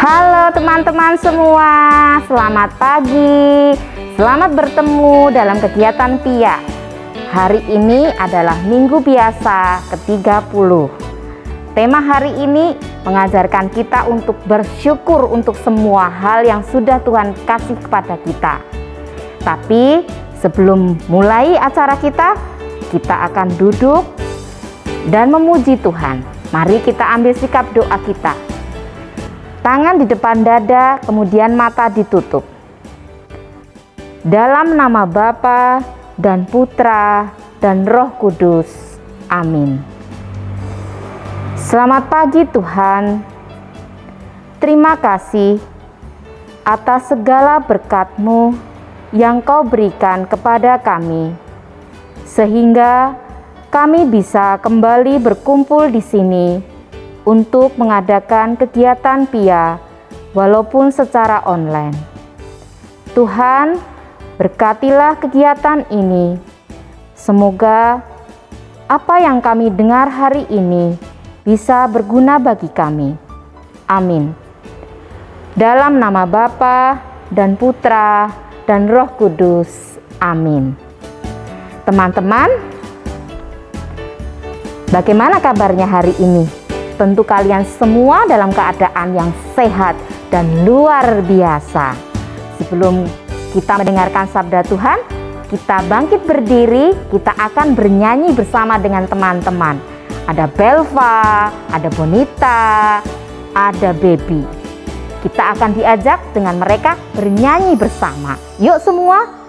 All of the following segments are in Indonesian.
Halo teman-teman semua, selamat pagi. Selamat bertemu dalam kegiatan PIA. Hari ini adalah minggu biasa ke-30. Tema hari ini mengajarkan kita untuk bersyukur untuk semua hal yang sudah Tuhan kasih kepada kita. Tapi sebelum mulai acara kita akan duduk dan memuji Tuhan. Mari kita ambil sikap doa kita. Tangan di depan dada, kemudian mata ditutup. Dalam nama Bapa dan Putra dan Roh Kudus. Amin. Selamat pagi Tuhan. Terima kasih atas segala berkat-Mu yang Kau berikan kepada kami, sehingga kami bisa kembali berkumpul di sini untuk mengadakan kegiatan PIA walaupun secara online. Tuhan, berkatilah kegiatan ini. Semoga apa yang kami dengar hari ini bisa berguna bagi kami. Amin. Dalam nama Bapa dan Putra dan Roh Kudus. Amin. Teman-teman, bagaimana kabarnya hari ini? Tentu kalian semua dalam keadaan yang sehat dan luar biasa. Sebelum kita mendengarkan sabda Tuhan, kita bangkit berdiri, kita akan bernyanyi bersama dengan teman-teman. Ada Belva, ada Bonita, ada Baby. Kita akan diajak dengan mereka bernyanyi bersama. Yuk semua.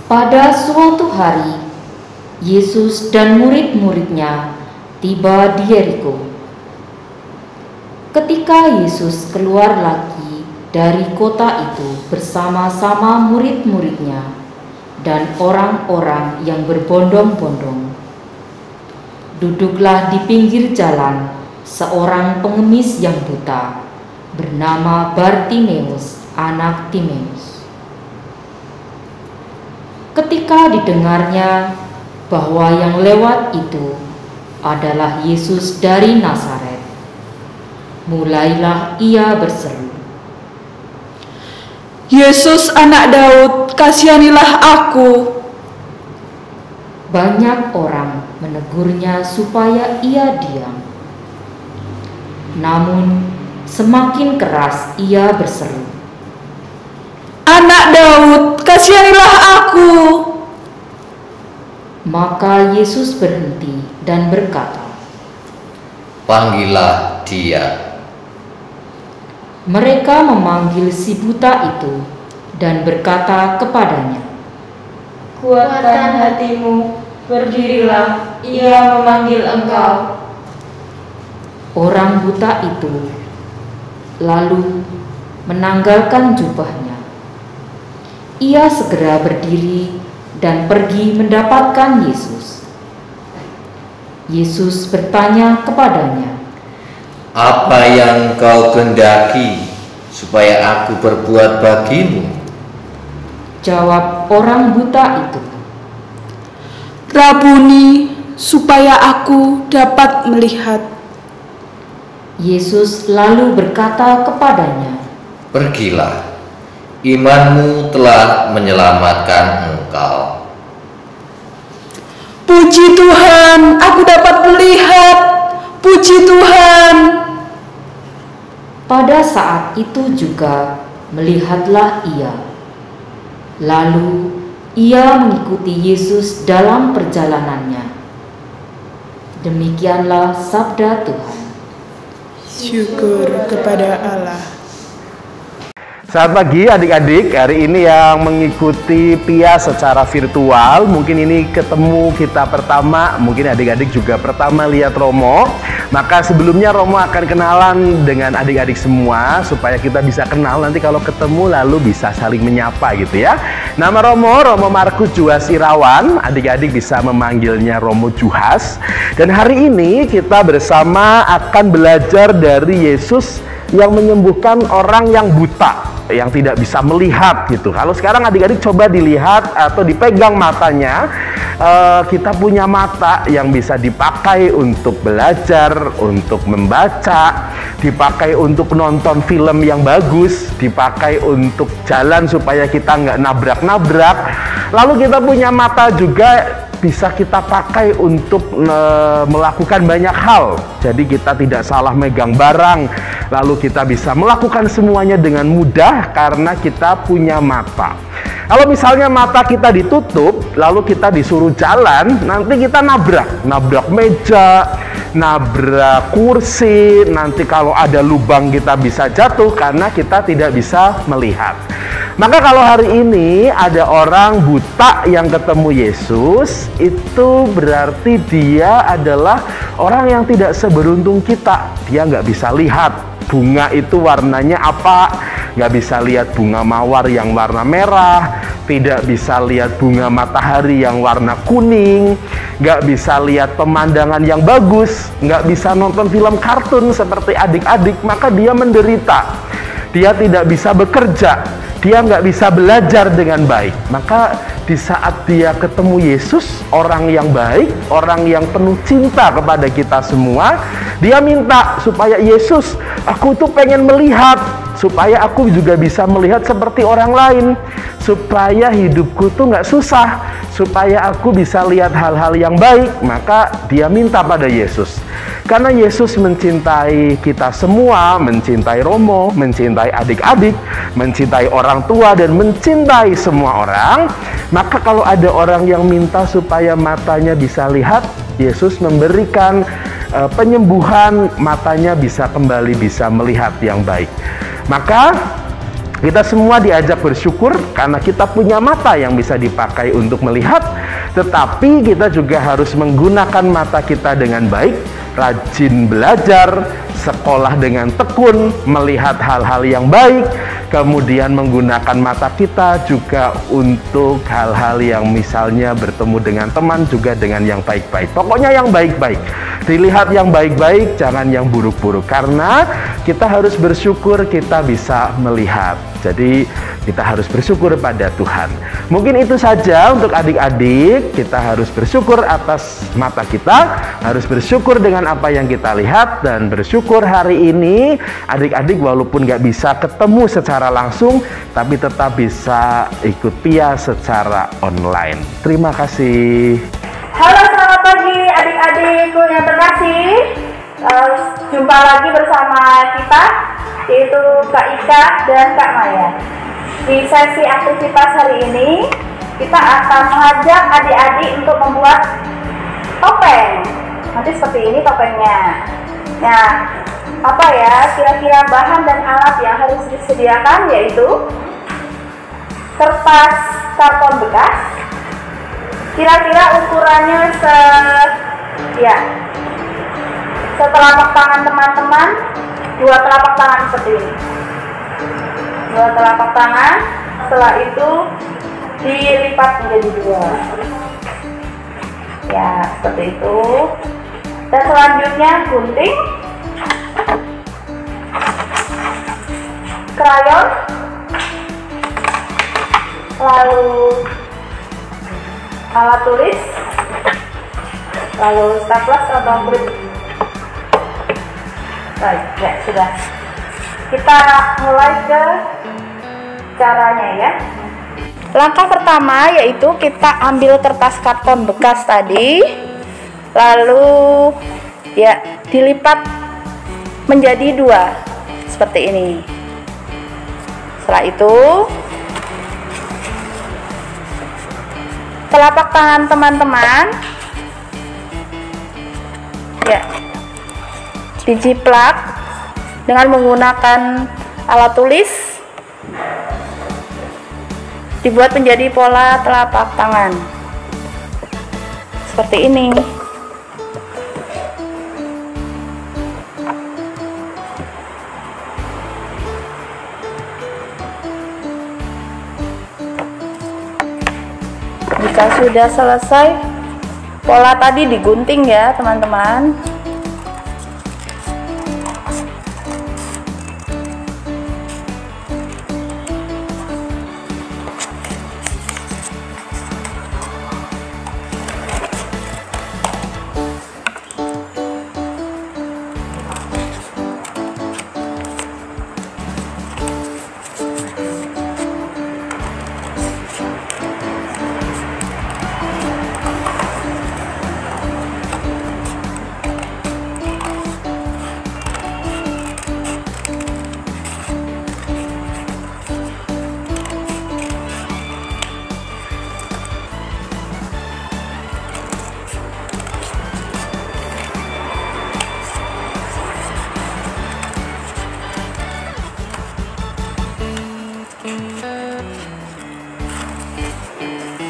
Pada suatu hari, Yesus dan murid-muridnya tiba di Yeriko. Ketika Yesus keluar lagi dari kota itu bersama-sama murid-muridnya dan orang-orang yang berbondong-bondong, duduklah di pinggir jalan seorang pengemis yang buta bernama Bartimeus, anak Timeus. Ketika didengarnya bahwa yang lewat itu adalah Yesus dari Nazaret, mulailah ia berseru, "Yesus anak Daud, kasihanilah aku." Banyak orang menegurnya supaya ia diam. Namun semakin keras ia berseru, "Anak Daud, kasihanilah aku." Maka Yesus berhenti dan berkata, "Panggillah dia." Mereka memanggil si buta itu dan berkata kepadanya, "Kuatkan hatimu, berdirilah, ia memanggil engkau." Orang buta itu lalu menanggalkan jubahnya. Ia segera berdiri dan pergi mendapatkan Yesus. Yesus bertanya kepadanya, "Apa yang kau kehendaki supaya aku perbuat bagimu?" Jawab orang buta itu, Rabuni, supaya aku dapat melihat. Yesus lalu berkata kepadanya, "Pergilah, imanmu telah menyelamatkan engkau." Puji Tuhan, aku dapat melihat. Puji Tuhan. Pada saat itu juga melihatlah ia. Lalu ia mengikuti Yesus dalam perjalanannya. Demikianlah sabda Tuhan. Syukur kepada Allah. Selamat pagi adik-adik, hari ini yang mengikuti PIA secara virtual, mungkin ini ketemu kita pertama, mungkin adik-adik juga pertama lihat Romo. Maka sebelumnya Romo akan kenalan dengan adik-adik semua, supaya kita bisa kenal, nanti kalau ketemu lalu bisa saling menyapa gitu ya. Nama Romo Markus Juhas Irawan, adik-adik bisa memanggilnya Romo Juhas. Dan hari ini kita bersama akan belajar dari Yesus yang menyembuhkan orang yang buta, yang tidak bisa melihat gitu. Kalau sekarang adik-adik coba dilihat atau dipegang matanya, kita punya mata yang bisa dipakai untuk belajar, untuk membaca, dipakai untuk nonton film yang bagus, dipakai untuk jalan supaya kita nggak nabrak-nabrak. Lalu kita punya mata juga bisa kita pakai untuk melakukan banyak hal. Jadi kita tidak salah megang barang, lalu kita bisa melakukan semuanya dengan mudah karena kita punya mata. Kalau misalnya mata kita ditutup, lalu kita disuruh jalan, nanti kita nabrak meja, nabrak kursi, nanti kalau ada lubang kita bisa jatuh karena kita tidak bisa melihat. Maka kalau hari ini ada orang buta yang ketemu Yesus, itu berarti dia adalah orang yang tidak seberuntung kita. Dia nggak bisa lihat bunga itu warnanya apa, nggak bisa lihat bunga mawar yang warna merah, tidak bisa lihat bunga matahari yang warna kuning, nggak bisa lihat pemandangan yang bagus, nggak bisa nonton film kartun seperti adik-adik, maka dia menderita. Dia tidak bisa bekerja, dia nggak bisa belajar dengan baik. Maka di saat dia ketemu Yesus, orang yang baik, orang yang penuh cinta kepada kita semua, dia minta supaya Yesus, aku tuh pengen melihat, supaya aku juga bisa melihat seperti orang lain, supaya hidupku tuh nggak susah, supaya aku bisa lihat hal-hal yang baik. Maka dia minta pada Yesus. Karena Yesus mencintai kita semua, mencintai Romo, mencintai adik-adik, mencintai orang tua, dan mencintai semua orang. Maka kalau ada orang yang minta supaya matanya bisa lihat, Yesus memberikan penyembuhan, matanya bisa kembali bisa melihat yang baik. Maka kita semua diajak bersyukur karena kita punya mata yang bisa dipakai untuk melihat, tetapi kita juga harus menggunakan mata kita dengan baik, rajin belajar, sekolah dengan tekun, melihat hal-hal yang baik, kemudian menggunakan mata kita juga untuk hal-hal yang misalnya bertemu dengan teman juga dengan yang baik-baik. Pokoknya yang baik-baik. Dilihat yang baik-baik, jangan yang buruk-buruk. Karena kita harus bersyukur kita bisa melihat. Jadi kita harus bersyukur pada Tuhan. Mungkin itu saja untuk adik-adik. Kita harus bersyukur atas mata kita, harus bersyukur dengan apa yang kita lihat, dan bersyukur hari ini adik-adik walaupun nggak bisa ketemu secara langsung, tapi tetap bisa ikut PIA secara online. Terima kasih. Halo, selamat pagi adik-adikku yang terkasih. Jumpa lagi bersama kita, yaitu Kak Ika dan Kak Maya. Di sesi aktivitas hari ini, kita akan mengajak adik-adik untuk membuat topeng. Nanti seperti ini topengnya. Nah, apa ya kira-kira bahan dan alat yang harus disediakan, yaitu kertas karton bekas. Kira-kira ukurannya setelapak tangan teman-teman, 2 telapak tangan seperti ini. 2 telapak tangan. Setelah itu dilipat menjadi 2. Ya, seperti itu. Dan selanjutnya gunting krayon, lalu alat tulis, lalu staples atau grip. Baik, ya sudah. Kita mulai ke caranya ya. Langkah pertama yaitu kita ambil kertas karton bekas tadi, lalu ya dilipat menjadi 2 seperti ini. Setelah itu telapak tangan teman-teman ya dijiplak dengan menggunakan alat tulis, dibuat menjadi pola telapak tangan seperti ini. Jika sudah selesai, pola tadi digunting ya teman-teman.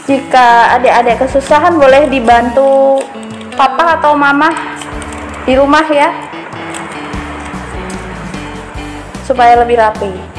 Jika adik-adik kesusahan boleh dibantu papa atau mama di rumah ya, supaya lebih rapi.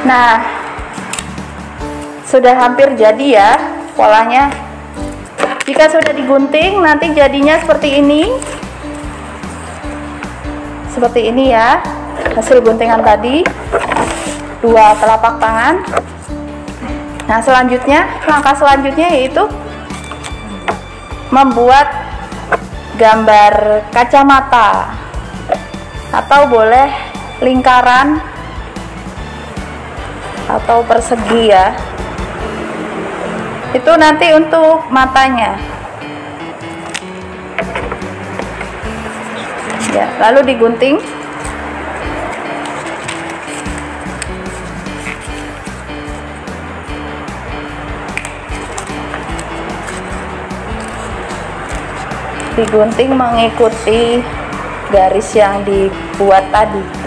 Nah, sudah hampir jadi ya polanya. Jika sudah digunting, nanti jadinya seperti ini. Seperti ini ya, hasil guntingan tadi. 2 telapak tangan. Nah, selanjutnya, langkah selanjutnya yaitu membuat gambar kacamata, atau boleh lingkaran atau persegi ya. Itu nanti untuk matanya ya, lalu digunting. Digunting mengikuti garis yang dibuat tadi.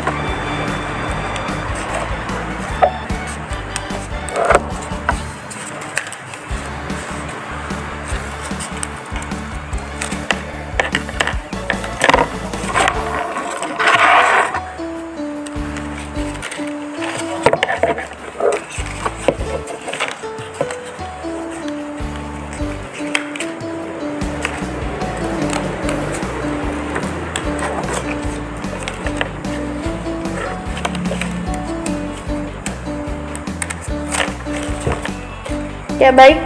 Ya baik,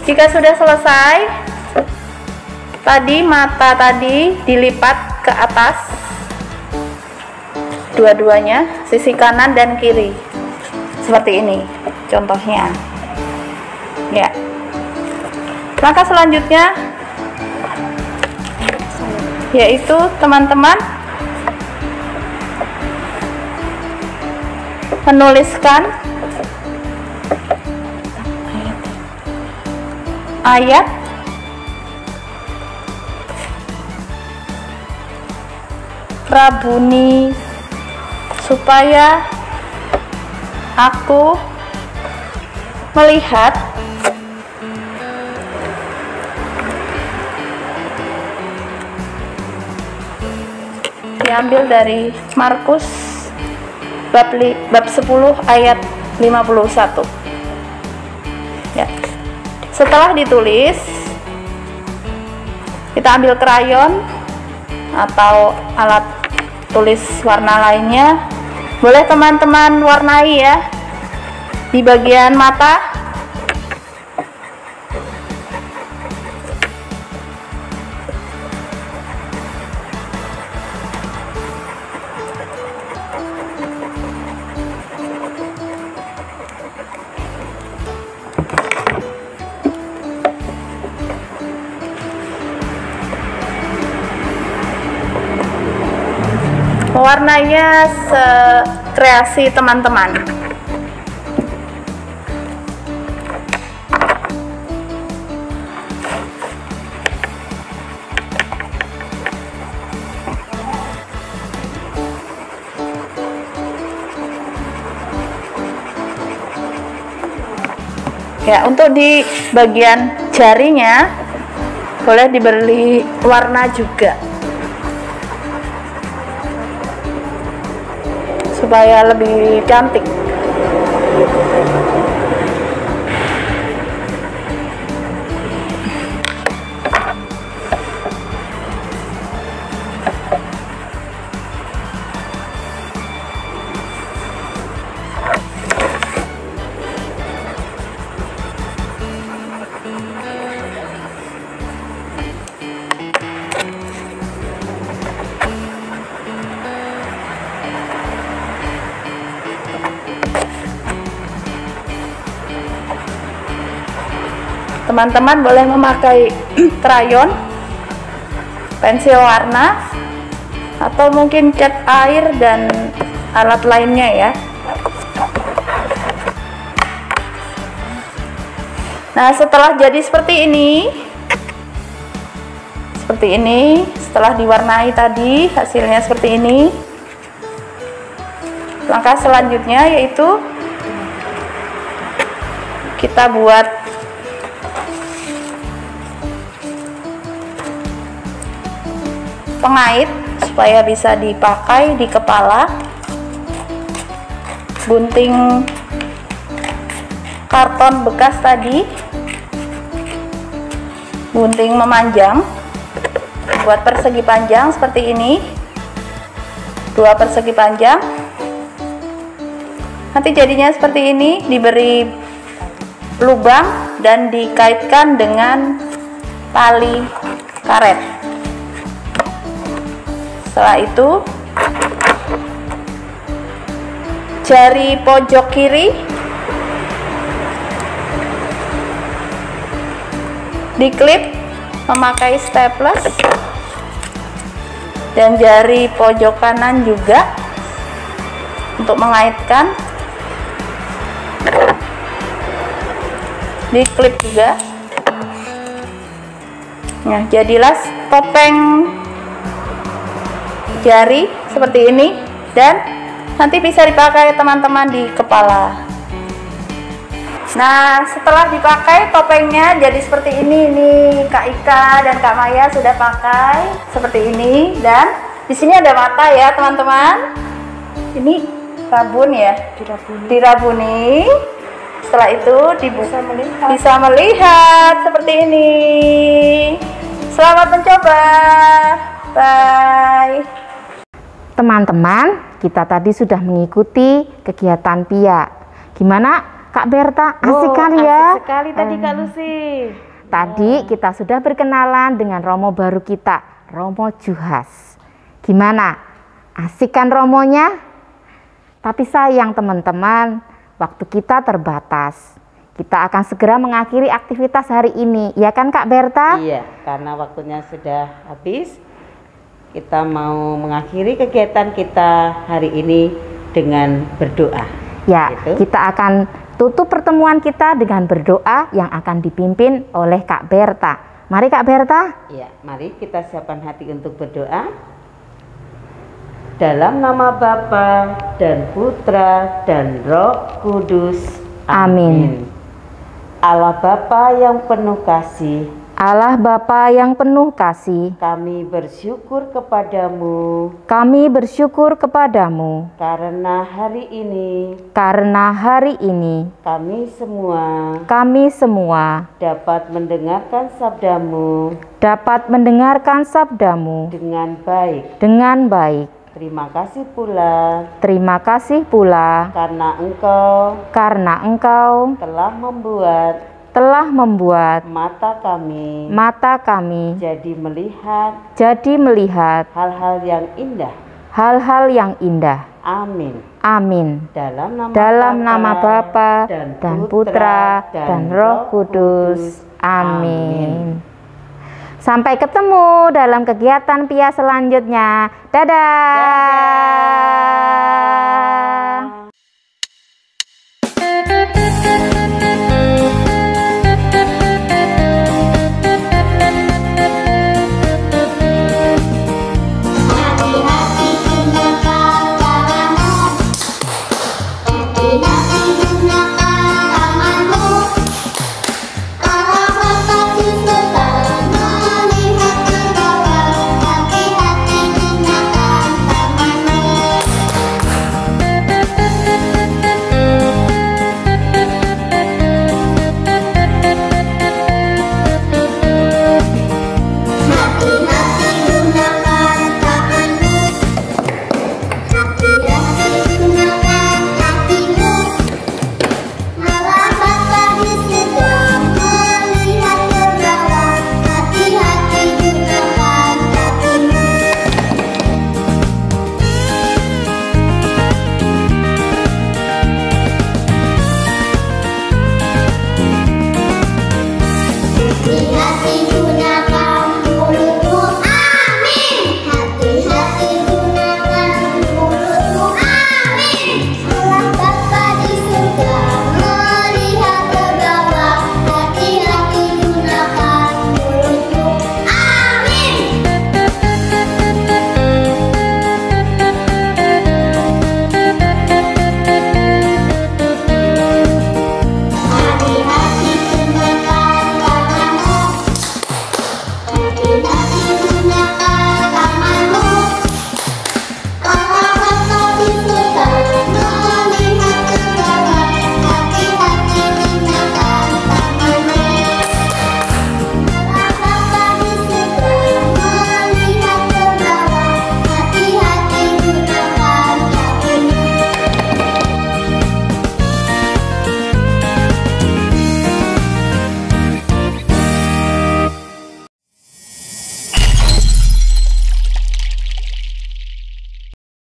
jika sudah selesai, tadi mata tadi dilipat ke atas, dua-duanya, sisi kanan dan kiri, seperti ini contohnya. Ya. Langkah selanjutnya yaitu teman-teman menuliskan ayat Rabuni supaya aku melihat diambil dari Markus bab 10 ayat 51. Ya. Setelah ditulis, kita ambil krayon atau alat tulis warna lainnya. Boleh teman-teman warnai ya di bagian mata. Warnanya sekreasi teman-teman. Ya, untuk di bagian jarinya boleh diberi warna juga, supaya lebih cantik. Teman-teman boleh memakai krayon, pensil warna, atau mungkin cat air dan alat lainnya ya. Nah, setelah jadi seperti ini, setelah diwarnai tadi, hasilnya seperti ini. Langkah selanjutnya yaitu kita buat pengait supaya bisa dipakai di kepala. Gunting karton bekas tadi, gunting memanjang, buat persegi panjang seperti ini, 2 persegi panjang. Nanti jadinya seperti ini, diberi lubang dan dikaitkan dengan tali karet. Setelah itu, jari pojok kiri diklip memakai staples, dan jari pojok kanan juga untuk mengaitkan diklip juga. Nah, jadilah topeng jari seperti ini, dan nanti bisa dipakai teman-teman di kepala. Nah, setelah dipakai topengnya jadi seperti ini. Ini Kak Ika dan Kak Maya sudah pakai seperti ini, dan di sini ada mata ya teman-teman. Ini rabun ya, dirabuni. Setelah itu bisa melihat seperti ini. Selamat mencoba. Bye. Teman-teman, kita tadi sudah mengikuti kegiatan PIA. Gimana Kak Berta, asik kali ya. Asik sekali tadi Kak Lucy. Tadi kita sudah berkenalan dengan Romo baru kita, Romo Juhas. Gimana? Asik kan Romonya? Tapi sayang teman-teman, waktu kita terbatas. Kita akan segera mengakhiri aktivitas hari ini, ya kan Kak Berta? Iya, karena waktunya sudah habis. Kita mau mengakhiri kegiatan kita hari ini dengan berdoa. Ya, Gitu. kita akan tutup pertemuan kita dengan berdoa yang akan dipimpin oleh Kak Berta. Mari Kak Berta. Iya, mari kita siapkan hati untuk berdoa. Dalam nama Bapa dan Putra dan Roh Kudus. Amin. Allah Bapa yang penuh kasih, Allah Bapa yang penuh kasih, kami bersyukur kepadamu kami bersyukur kepadamu karena hari ini kami semua dapat mendengarkan sabdamu dengan baik. Terima kasih pula karena engkau telah membuat mata kami jadi melihat hal-hal yang indah. Amin. Dalam nama Bapa dan Putra dan Roh Kudus. Amin. Sampai ketemu dalam kegiatan PIA selanjutnya. Dadah.